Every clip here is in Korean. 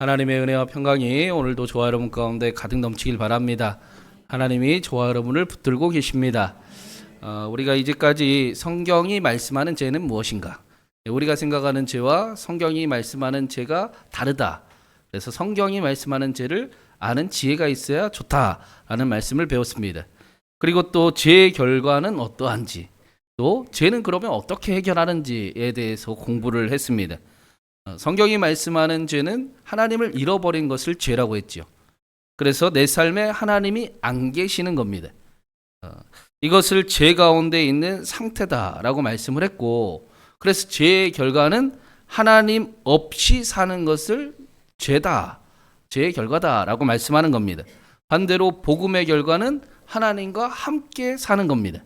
하나님의 은혜와 평강이 오늘도 저와 여러분 가운데 가득 넘치길 바랍니다. 하나님이 저와 여러분을 붙들고 계십니다. 우리가 이제까지 성경이 말씀하는 죄는 무엇인가? 우리가 생각하는 죄와 성경이 말씀하는 죄가 다르다. 그래서 성경이 말씀하는 죄를 아는 지혜가 있어야 좋다라는 말씀을 배웠습니다. 그리고 또 죄의 결과는 어떠한지, 또 죄는 그러면 어떻게 해결하는지에 대해서 공부를 했습니다. 성경이 말씀하는 죄는 하나님을 잃어버린 것을 죄라고 했죠. 그래서 내 삶에 하나님이 안 계시는 겁니다. 이것을 죄 가운데 있는 상태다라고 말씀을 했고, 그래서 죄의 결과는 하나님 없이 사는 것을 죄다, 죄의 결과다라고 말씀하는 겁니다. 반대로 복음의 결과는 하나님과 함께 사는 겁니다.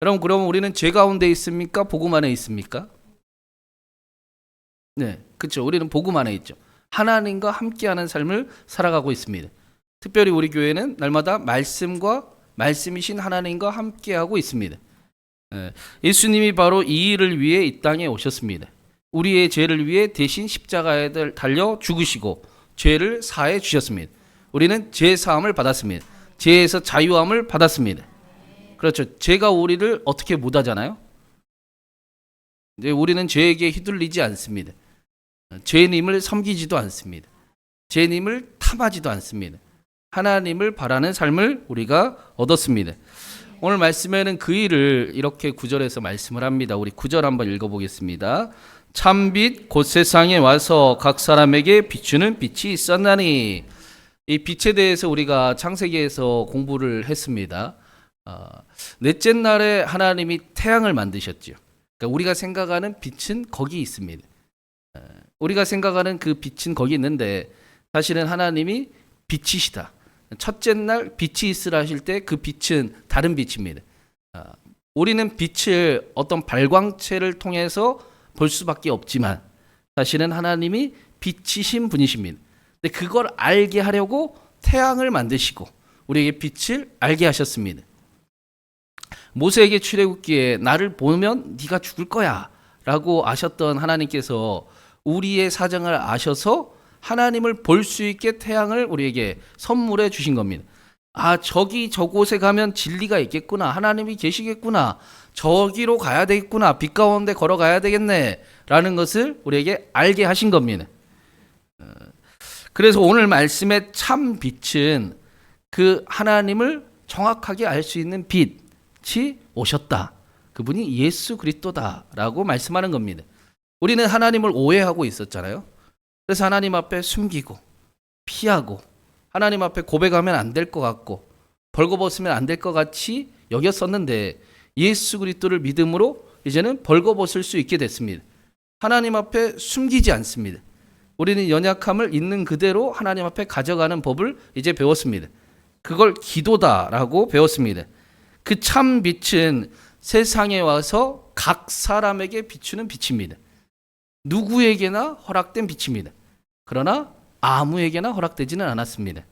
여러분, 그럼 우리는 죄 가운데 있습니까? 복음 안에 있습니까? 네, 그렇죠. 우리는 복음 안에 있죠. 하나님과 함께하는 삶을 살아가고 있습니다. 특별히 우리 교회는 날마다 말씀과 말씀이신 하나님과 함께하고 있습니다. 예수님이 바로 이 일을 위해 이 땅에 오셨습니다. 우리의 죄를 위해 대신 십자가에 달려 죽으시고 죄를 사해 주셨습니다. 우리는 죄 사함을 받았습니다. 죄에서 자유함을 받았습니다. 그렇죠. 죄가 우리를 어떻게 못하잖아요. 근데 우리는 죄에게 휘둘리지 않습니다. 죄님을 섬기지도 않습니다. 죄님을 탐하지도 않습니다. 하나님을 바라는 삶을 우리가 얻었습니다. 오늘 말씀에는 그 일을 이렇게 9절에서 말씀을 합니다. 우리 9절 한번 읽어보겠습니다. 참빛 곧 세상에 와서 각 사람에게 비추는 빛이 있었나니. 이 빛에 대해서 우리가 창세기에서 공부를 했습니다. 넷째 날에 하나님이 태양을 만드셨죠. 그러니까 우리가 생각하는 빛은 거기 있습니다. 우리가 생각하는 그 빛은 거기 있는데 사실은 하나님이 빛이시다. 첫째 날 빛이 있으라 하실 때 그 빛은 다른 빛입니다. 우리는 빛을 어떤 발광체를 통해서 볼 수밖에 없지만 사실은 하나님이 빛이신 분이십니다. 근데 그걸 알게 하려고 태양을 만드시고 우리에게 빛을 알게 하셨습니다. 모세에게 출애굽기에 나를 보면 네가 죽을 거야 라고 아셨던 하나님께서 우리의 사정을 아셔서 하나님을 볼 수 있게 태양을 우리에게 선물해 주신 겁니다. 저기 저곳에 가면 진리가 있겠구나. 하나님이 계시겠구나. 저기로 가야 되겠구나. 빛 가운데 걸어가야 되겠네. 라는 것을 우리에게 알게 하신 겁니다. 그래서 오늘 말씀의 참 빛은 그 하나님을 정확하게 알 수 있는 빛이 오셨다. 그분이 예수 그리스도다라고 말씀하는 겁니다. 우리는 하나님을 오해하고 있었잖아요. 그래서 하나님 앞에 숨기고 피하고 하나님 앞에 고백하면 안 될 것 같고 벌거벗으면 안 될 것 같이 여겼었는데 예수 그리스도를 믿음으로 이제는 벌거벗을 수 있게 됐습니다. 하나님 앞에 숨기지 않습니다. 우리는 연약함을 있는 그대로 하나님 앞에 가져가는 법을 이제 배웠습니다. 그걸 기도다라고 배웠습니다. 그 참 빛은 세상에 와서 각 사람에게 비추는 빛입니다. 누구에게나 허락된 빛입니다. 그러나 아무에게나 허락되지는 않았습니다.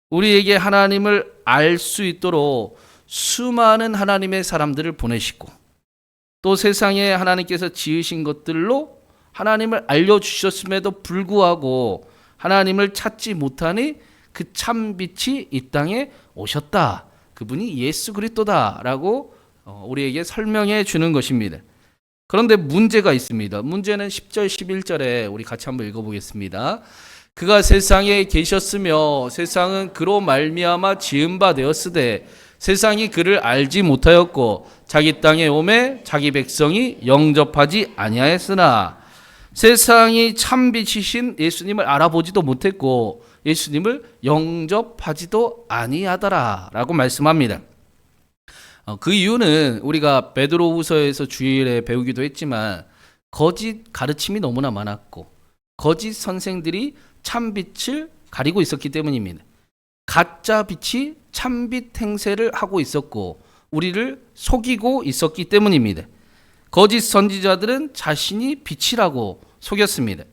우리에게 하나님을 알 수 있도록 수많은 하나님의 사람들을 보내시고 또 세상에 하나님께서 지으신 것들로 하나님을 알려주셨음에도 불구하고 하나님을 찾지 못하니 그 참빛이 이 땅에 오셨다. 그분이 예수 그리스도다라고 우리에게 설명해 주는 것입니다. 그런데 문제가 있습니다. 문제는 10절 11절에 우리 같이 한번 읽어보겠습니다. 그가 세상에 계셨으며 세상은 그로 말미암아 지은 바 되었으되 세상이 그를 알지 못하였고 자기 땅에 오매 자기 백성이 영접하지 아니하였으나 세상이 참빛이신 예수님을 알아보지도 못했고 예수님을 영접하지도 아니하더라 라고 말씀합니다. 그 이유는 우리가 베드로후서에서 주일에 배우기도 했지만 거짓 가르침이 너무나 많았고 거짓 선생들이 참빛을 가리고 있었기 때문입니다. 가짜 빛이 참빛 행세를 하고 있었고 우리를 속이고 있었기 때문입니다. 거짓 선지자들은 자신이 빛이라고 속였습니다.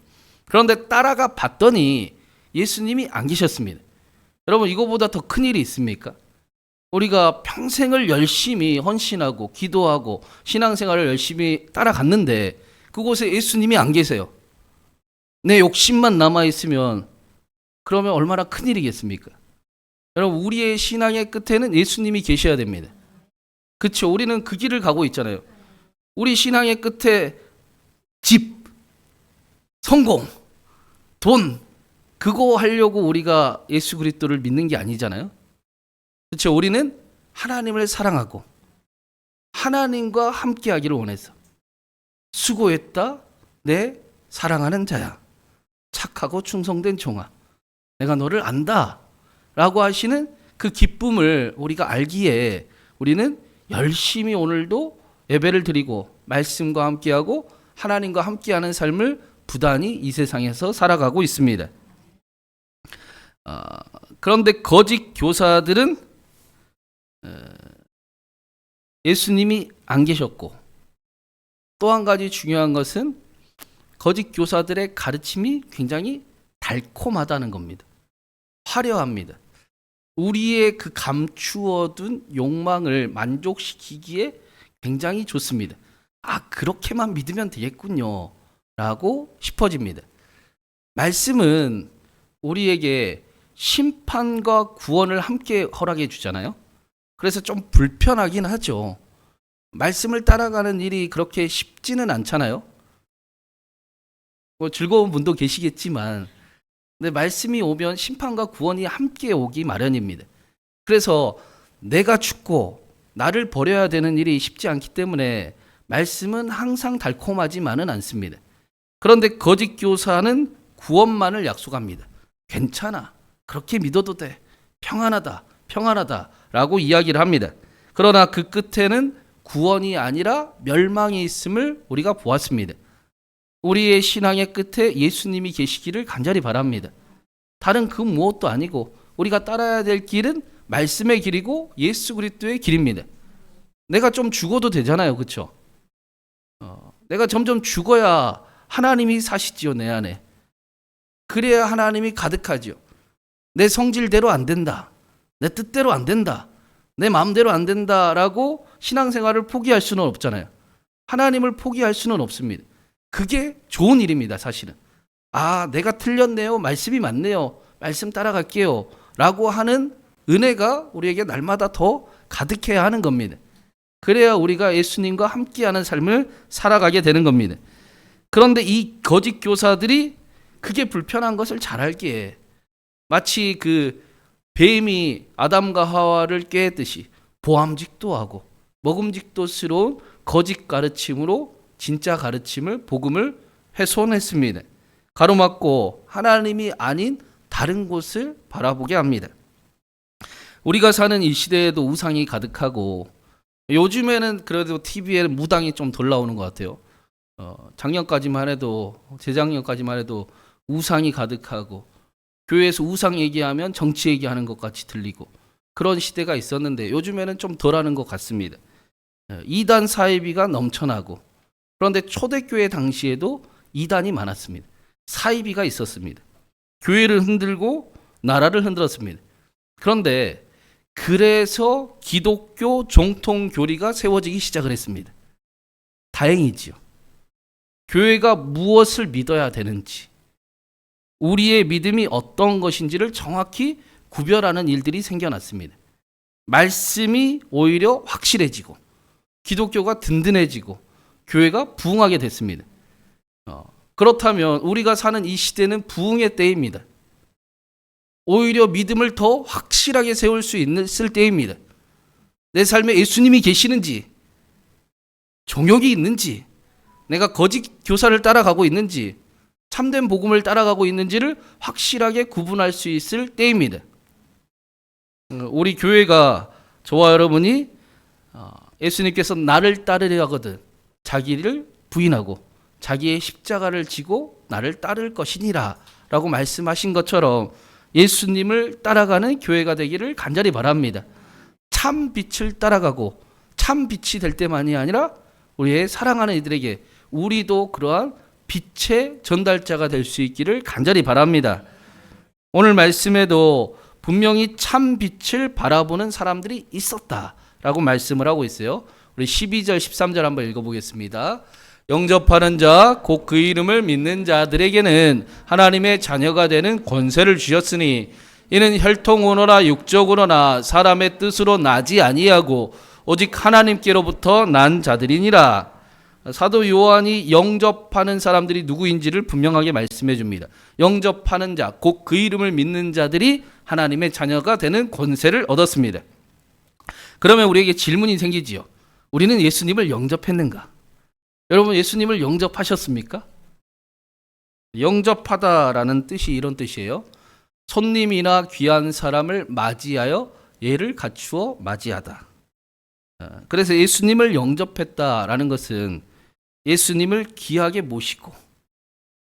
그런데 따라가 봤더니 예수님이 안 계셨습니다. 여러분, 이거보다 더 큰일이 있습니까? 우리가 평생을 열심히 헌신하고 기도하고 신앙생활을 열심히 따라갔는데 그곳에 예수님이 안 계세요. 내 욕심만 남아있으면 그러면 얼마나 큰일이겠습니까? 여러분, 우리의 신앙의 끝에는 예수님이 계셔야 됩니다. 그렇죠? 우리는 그 길을 가고 있잖아요. 우리 신앙의 끝에 집, 성공, 돈, 그거 하려고 우리가 예수 그리스도를 믿는 게 아니잖아요. 그렇죠? 우리는 하나님을 사랑하고 하나님과 함께하기를 원해서 수고했다 내 사랑하는 자야, 착하고 충성된 종아, 내가 너를 안다 라고 하시는 그 기쁨을 우리가 알기에 우리는 열심히 오늘도 예배를 드리고 말씀과 함께하고 하나님과 함께하는 삶을 부단히 이 세상에서 살아가고 있습니다. 그런데 거짓 교사들은 예수님이 안 계셨고, 또 한 가지 중요한 것은 거짓 교사들의 가르침이 굉장히 달콤하다는 겁니다. 화려합니다. 우리의 그 감추어둔 욕망을 만족시키기에 굉장히 좋습니다. 그렇게만 믿으면 되겠군요 라고 싶어집니다. 말씀은 우리에게 심판과 구원을 함께 허락해 주잖아요. 그래서 좀 불편하긴 하죠. 말씀을 따라가는 일이 그렇게 쉽지는 않잖아요. 즐거운 분도 계시겠지만, 근데 말씀이 오면 심판과 구원이 함께 오기 마련입니다. 그래서 내가 죽고 나를 버려야 되는 일이 쉽지 않기 때문에 말씀은 항상 달콤하지만은 않습니다. 그런데 거짓 교사는 구원만을 약속합니다. 괜찮아, 그렇게 믿어도 돼, 평안하다, 평안하다 라고 이야기를 합니다. 그러나 그 끝에는 구원이 아니라 멸망이 있음을 우리가 보았습니다. 우리의 신앙의 끝에 예수님이 계시기를 간절히 바랍니다. 다른 그 무엇도 아니고 우리가 따라야 될 길은 말씀의 길이고 예수 그리스도의 길입니다. 내가 좀 죽어도 되잖아요, 그렇죠? 내가 점점 죽어야 하나님이 사시지요, 내 안에. 그래야 하나님이 가득하지요. 내 성질대로 안 된다, 내 뜻대로 안 된다, 내 마음대로 안 된다라고 신앙생활을 포기할 수는 없잖아요. 하나님을 포기할 수는 없습니다. 그게 좋은 일입니다, 사실은. 내가 틀렸네요, 말씀이 맞네요, 말씀 따라갈게요 라고 하는 은혜가 우리에게 날마다 더 가득해야 하는 겁니다. 그래야 우리가 예수님과 함께하는 삶을 살아가게 되는 겁니다. 그런데 이 거짓 교사들이 그게 불편한 것을 잘 알기에 마치 그 뱀이 아담과 하와를 꾀했듯이 보암직도 하고 먹음직도스러운 거짓 가르침으로 진짜 가르침을, 복음을 훼손했습니다. 가로막고 하나님이 아닌 다른 곳을 바라보게 합니다. 우리가 사는 이 시대에도 우상이 가득하고, 요즘에는 그래도 TV에 무당이 좀 덜 나오는 것 같아요. 작년까지만 해도, 재작년까지만 해도 우상이 가득하고, 교회에서 우상 얘기하면 정치 얘기하는 것 같이 들리고, 그런 시대가 있었는데 요즘에는 좀 덜하는 것 같습니다. 이단 사이비가 넘쳐나고, 그런데 초대교회 당시에도 이단이 많았습니다. 사이비가 있었습니다. 교회를 흔들고 나라를 흔들었습니다. 그런데 그래서 기독교 정통교리가 세워지기 시작을 했습니다. 다행이지요. 교회가 무엇을 믿어야 되는지, 우리의 믿음이 어떤 것인지를 정확히 구별하는 일들이 생겨났습니다. 말씀이 오히려 확실해지고 기독교가 든든해지고 교회가 부흥하게 됐습니다. 그렇다면 우리가 사는 이 시대는 부흥의 때입니다. 오히려 믿음을 더 확실하게 세울 수 있을 때입니다. 내 삶에 예수님이 계시는지, 종욕이 있는지, 내가 거짓 교사를 따라가고 있는지, 참된 복음을 따라가고 있는지를 확실하게 구분할 수 있을 때입니다. 우리 교회가, 저와 여러분이 예수님께서 나를 따르려 하거든 자기를 부인하고 자기의 십자가를 지고 나를 따를 것이니라 라고 말씀하신 것처럼 예수님을 따라가는 교회가 되기를 간절히 바랍니다. 참 빛을 따라가고 참 빛이 될 때만이 아니라 우리의 사랑하는 이들에게 우리도 그러한 빛의 전달자가 될 수 있기를 간절히 바랍니다. 오늘 말씀에도 분명히 참 빛을 바라보는 사람들이 있었다라고 말씀을 하고 있어요. 우리 12절 13절 한번 읽어보겠습니다. 영접하는 자, 곧 그 이름을 믿는 자들에게는 하나님의 자녀가 되는 권세를 주셨으니 이는 혈통으로나 육적으로나 사람의 뜻으로 나지 아니하고 오직 하나님께로부터 난 자들이니라. 사도 요한이 영접하는 사람들이 누구인지를 분명하게 말씀해 줍니다. 영접하는 자, 곧 그 이름을 믿는 자들이 하나님의 자녀가 되는 권세를 얻었습니다. 그러면 우리에게 질문이 생기지요. 우리는 예수님을 영접했는가? 여러분, 예수님을 영접하셨습니까? 영접하다라는 뜻이 이런 뜻이에요. 손님이나 귀한 사람을 맞이하여 예를 갖추어 맞이하다. 그래서 예수님을 영접했다라는 것은 예수님을 귀하게 모시고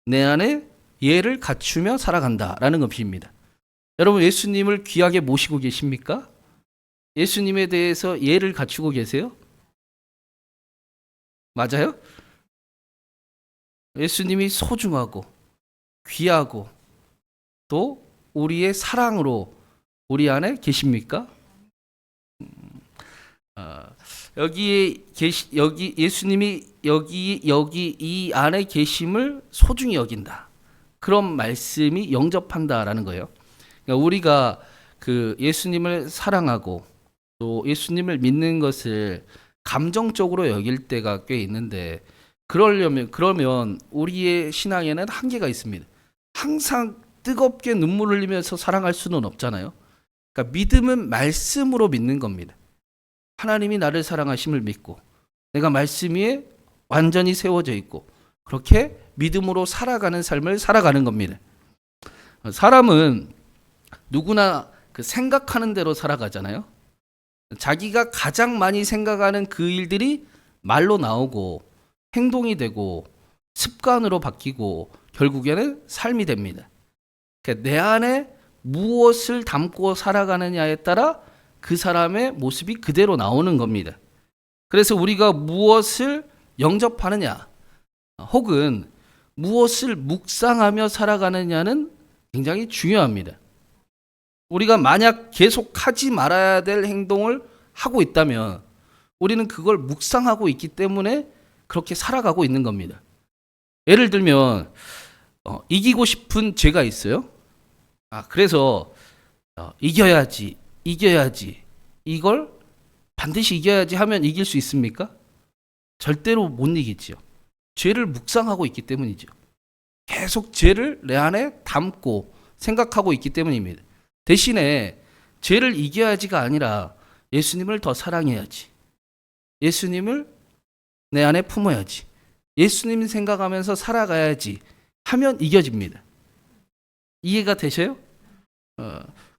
내 안에 예를 갖추며 살아간다라는 것입니다. 여러분, 예수님을 귀하게 모시고 계십니까? 예수님에 대해서 예를 갖추고 계세요? 맞아요? 예수님이 소중하고 귀하고 또 우리의 사랑으로 우리 안에 계십니까? 여기 예수님이 여기 이 안에 계심을 소중히 여긴다. 그런 말씀이 영접한다라는 거예요. 그러니까 우리가 그 예수님을 사랑하고 또 예수님을 믿는 것을 감정적으로 여길 때가 꽤 있는데 그러면 우리의 신앙에는 한계가 있습니다. 항상 뜨겁게 눈물을 흘리면서 사랑할 수는 없잖아요. 그러니까 믿음은 말씀으로 믿는 겁니다. 하나님이 나를 사랑하심을 믿고 내가 말씀 위에 완전히 세워져 있고 그렇게 믿음으로 살아가는 삶을 살아가는 겁니다. 사람은 누구나 그 생각하는 대로 살아가잖아요. 자기가 가장 많이 생각하는 그 일들이 말로 나오고 행동이 되고 습관으로 바뀌고 결국에는 삶이 됩니다. 그러니까 내 안에 무엇을 담고 살아가느냐에 따라 그 사람의 모습이 그대로 나오는 겁니다. 그래서 우리가 무엇을 영접하느냐 혹은 무엇을 묵상하며 살아가느냐는 굉장히 중요합니다. 우리가 만약 계속 하지 말아야 될 행동을 하고 있다면 우리는 그걸 묵상하고 있기 때문에 그렇게 살아가고 있는 겁니다. 예를 들면 이기고 싶은 죄가 있어요. 그래서 이겨야지 이걸 반드시 이겨야지 하면 이길 수 있습니까? 절대로 못 이기지요. 죄를 묵상하고 있기 때문이죠. 계속 죄를 내 안에 담고 생각하고 있기 때문입니다. 대신에 죄를 이겨야지가 아니라 예수님을 더 사랑해야지. 예수님을 내 안에 품어야지. 예수님 생각하면서 살아가야지 하면 이겨집니다. 이해가 되셔요?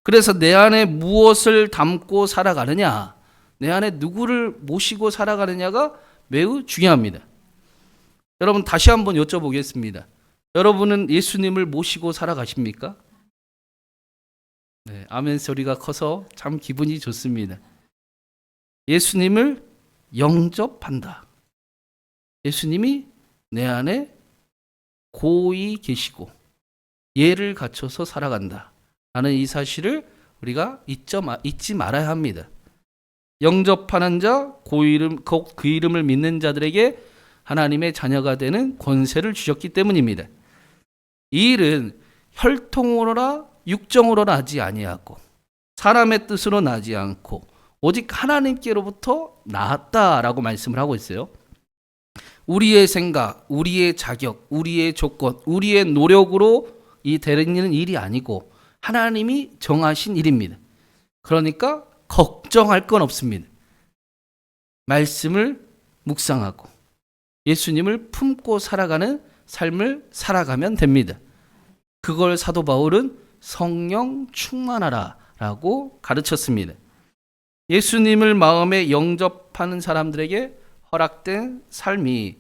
그래서 내 안에 무엇을 담고 살아가느냐, 내 안에 누구를 모시고 살아가느냐가 매우 중요합니다. 여러분, 다시 한번 여쭤보겠습니다. 여러분은 예수님을 모시고 살아가십니까? 네, 아멘 소리가 커서 참 기분이 좋습니다. 예수님을 영접한다. 예수님이 내 안에 고이 계시고 예를 갖춰서 살아간다 라는 이 사실을 우리가 잊지 말아야 합니다. 영접하는 자, 그 이름을 믿는 자들에게 하나님의 자녀가 되는 권세를 주셨기 때문입니다. 이 일은 혈통으로나 육정으로 나지 아니하고 사람의 뜻으로 나지 않고 오직 하나님께로부터 나았다라고 말씀을 하고 있어요. 우리의 생각, 우리의 자격, 우리의 조건, 우리의 노력으로 이 되는 일이 아니고 하나님이 정하신 일입니다. 그러니까 걱정할 건 없습니다. 말씀을 묵상하고 예수님을 품고 살아가는 삶을 살아가면 됩니다. 그걸 사도 바울은 성령 충만하라 라고 가르쳤습니다. 예수님을 마음에 영접하는 사람들에게 허락된 삶이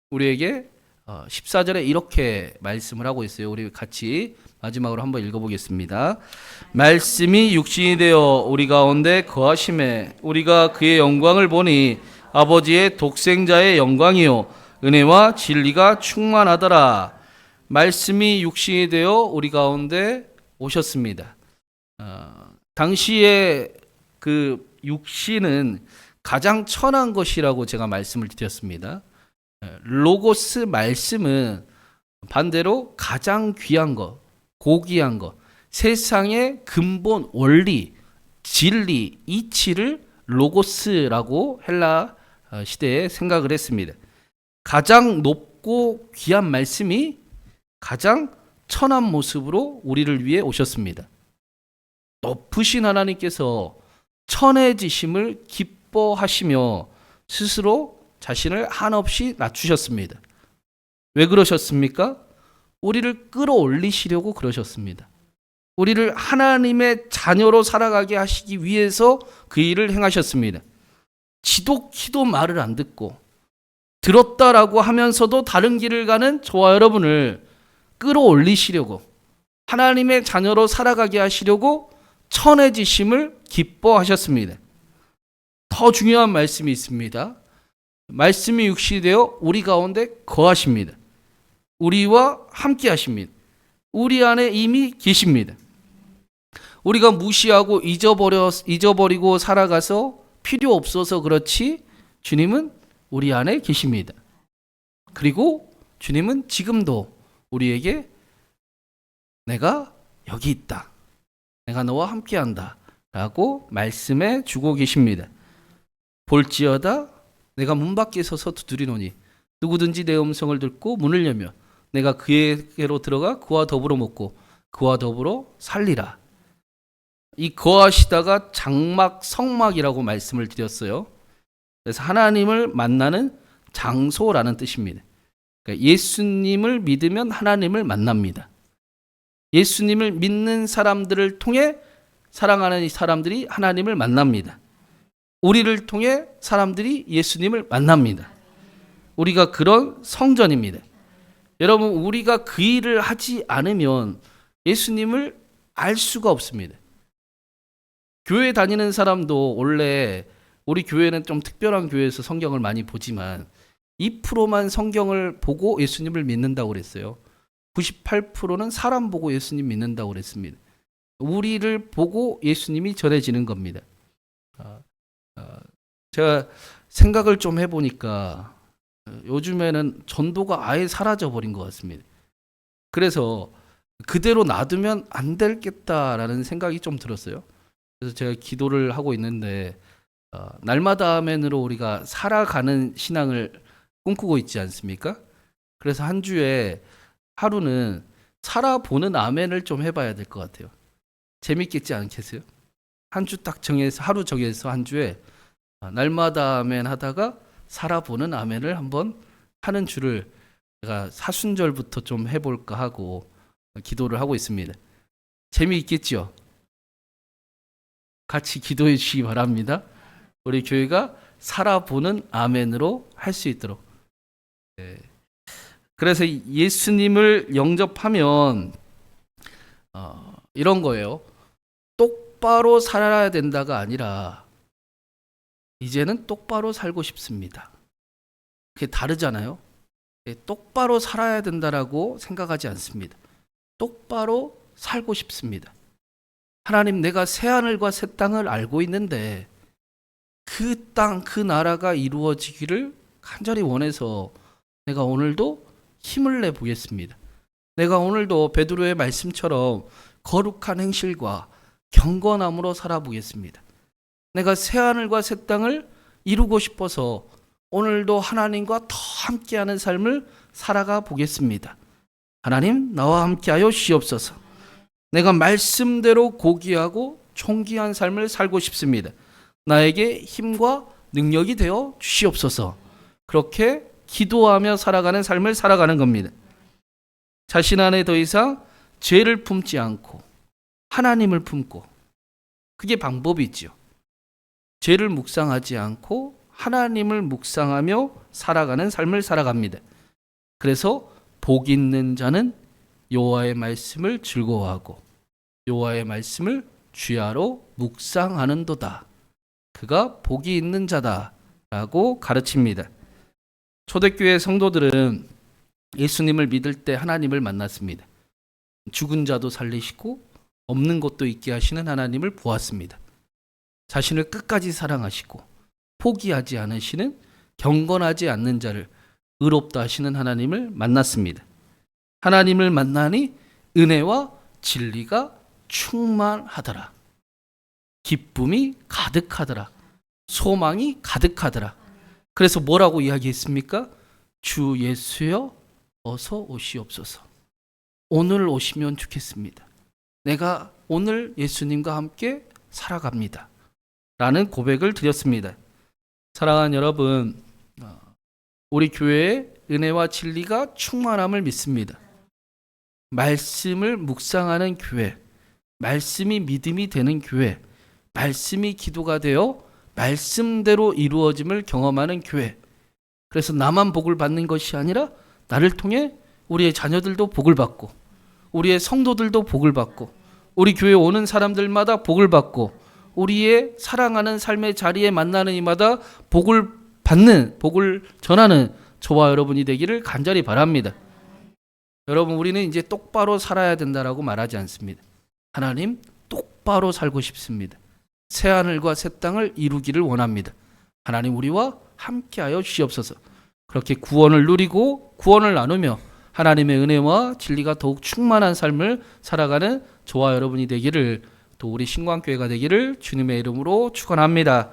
우리에게 14절에 이렇게 말씀을 하고 있어요. 우리 같이 마지막으로 한번 읽어보겠습니다. 말씀이 육신이 되어 우리 가운데 거하심에 우리가 그의 영광을 보니 아버지의 독생자의 영광이요 은혜와 진리가 충만하더라. 말씀이 육신이 되어 우리 가운데 오셨습니다. 당시에 그 육신은 가장 천한 것이라고 제가 말씀을 드렸습니다. 로고스 말씀은 반대로 가장 귀한 것, 고귀한 것, 세상의 근본 원리, 진리, 이치를 로고스라고 헬라 시대에 생각을 했습니다. 가장 높고 귀한 말씀이 가장 천한 모습으로 우리를 위해 오셨습니다. 높으신 하나님께서 천해지심을 기뻐하시며 스스로 자신을 한없이 낮추셨습니다. 왜 그러셨습니까? 우리를 끌어올리시려고 그러셨습니다. 우리를 하나님의 자녀로 살아가게 하시기 위해서 그 일을 행하셨습니다. 지독히도 말을 안 듣고 들었다라고 하면서도 다른 길을 가는 저와 여러분을 끌어올리시려고, 하나님의 자녀로 살아가게 하시려고 천해지심을 기뻐하셨습니다. 더 중요한 말씀이 있습니다. 말씀이 육신이 되어 우리 가운데 거하십니다. 우리와 함께 하십니다. 우리 안에 이미 계십니다. 우리가 무시하고 잊어버리고 살아가서 필요 없어서 그렇지, 주님은 우리 안에 계십니다. 그리고 주님은 지금도 우리에게 내가 여기 있다, 내가 너와 함께한다 라고 말씀해 주고 계십니다. 볼지어다 내가 문 밖에 서서 두드리노니 누구든지 내 음성을 듣고 문을 열면 내가 그에게로 들어가 그와 더불어 먹고 그와 더불어 살리라. 이 거하시다가 장막, 성막이라고 말씀을 드렸어요. 그래서 하나님을 만나는 장소라는 뜻입니다. 그러니까 예수님을 믿으면 하나님을 만납니다. 예수님을 믿는 사람들을 통해 사랑하는 사람들이 하나님을 만납니다. 우리를 통해 사람들이 예수님을 만납니다. 우리가 그런 성전입니다. 여러분, 우리가 그 일을 하지 않으면 예수님을 알 수가 없습니다. 교회 다니는 사람도 원래 우리 교회는 좀 특별한 교회에서 성경을 많이 보지만 2%만 성경을 보고 예수님을 믿는다고 그랬어요. 98%는 사람 보고 예수님 믿는다고 그랬습니다. 우리를 보고 예수님이 전해지는 겁니다. 제가 생각을 좀 해보니까 요즘에는 전도가 아예 사라져버린 것 같습니다. 그래서 그대로 놔두면 안 되겠다라는 생각이 좀 들었어요. 그래서 제가 기도를 하고 있는데 날마다 아멘으로 우리가 살아가는 신앙을 꿈꾸고 있지 않습니까? 그래서 한 주에 하루는 살아보는 아멘을 좀 해봐야 될 것 같아요. 재밌겠지 않겠어요? 한 주 딱 정해서, 하루 정해서 한 주에 날마다 아멘 하다가 살아보는 아멘을 한번 하는 주를 제가 사순절부터 좀 해볼까 하고 기도를 하고 있습니다. 재미있겠죠? 같이 기도해 주시기 바랍니다. 우리 교회가 살아보는 아멘으로 할 수 있도록. 그래서 예수님을 영접하면 이런 거예요. 똑바로 살아야 된다가 아니라 이제는 똑바로 살고 싶습니다. 그게 다르잖아요. 똑바로 살아야 된다라고 생각하지 않습니다. 똑바로 살고 싶습니다. 하나님, 내가 새하늘과 새 땅을 알고 있는데 그 땅, 그 나라가 이루어지기를 간절히 원해서 내가 오늘도 힘을 내보겠습니다. 내가 오늘도 베드로의 말씀처럼 거룩한 행실과 경건함으로 살아보겠습니다. 내가 새하늘과 새 땅을 이루고 싶어서 오늘도 하나님과 더 함께하는 삶을 살아가 보겠습니다. 하나님, 나와 함께하여 주시옵소서. 내가 말씀대로 고귀하고 존귀한 삶을 살고 싶습니다. 나에게 힘과 능력이 되어 주시옵소서. 그렇게 기도하며 살아가는 삶을 살아가는 겁니다. 자신 안에 더 이상 죄를 품지 않고 하나님을 품고, 그게 방법이지요. 죄를 묵상하지 않고 하나님을 묵상하며 살아가는 삶을 살아갑니다. 그래서 복 있는 자는 여호와의 말씀을 즐거워하고 여호와의 말씀을 주야로 묵상하는도다. 그가 복이 있는 자다라고 가르칩니다. 초대교회 성도들은 예수님을 믿을 때 하나님을 만났습니다. 죽은 자도 살리시고 없는 것도 있게 하시는 하나님을 보았습니다. 자신을 끝까지 사랑하시고 포기하지 않으시는, 경건하지 않는 자를 의롭다 하시는 하나님을 만났습니다. 하나님을 만나니 은혜와 진리가 충만하더라. 기쁨이 가득하더라. 소망이 가득하더라. 그래서 뭐라고 이야기했습니까? 주 예수여 어서 오시옵소서. 오늘 오시면 좋겠습니다. 내가 오늘 예수님과 함께 살아갑니다. 라는 고백을 드렸습니다. 사랑하는 여러분, 우리 교회에 은혜와 진리가 충만함을 믿습니다. 말씀을 묵상하는 교회, 말씀이 믿음이 되는 교회, 말씀이 기도가 되어 말씀대로 이루어짐을 경험하는 교회. 그래서 나만 복을 받는 것이 아니라 나를 통해 우리의 자녀들도 복을 받고 우리의 성도들도 복을 받고 우리 교회에 오는 사람들마다 복을 받고 우리의 사랑하는 삶의 자리에 만나는 이마다 복을 받는, 복을 전하는 저와 여러분이 되기를 간절히 바랍니다. 여러분, 우리는 이제 똑바로 살아야 된다라고 말하지 않습니다. 하나님, 똑바로 살고 싶습니다. 새하늘과 새 땅을 이루기를 원합니다. 하나님, 우리와 함께하여 주시옵소서. 그렇게 구원을 누리고 구원을 나누며 하나님의 은혜와 진리가 더욱 충만한 삶을 살아가는 저와 여러분이 되기를, 또 우리 신광교회가 되기를 주님의 이름으로 축원합니다.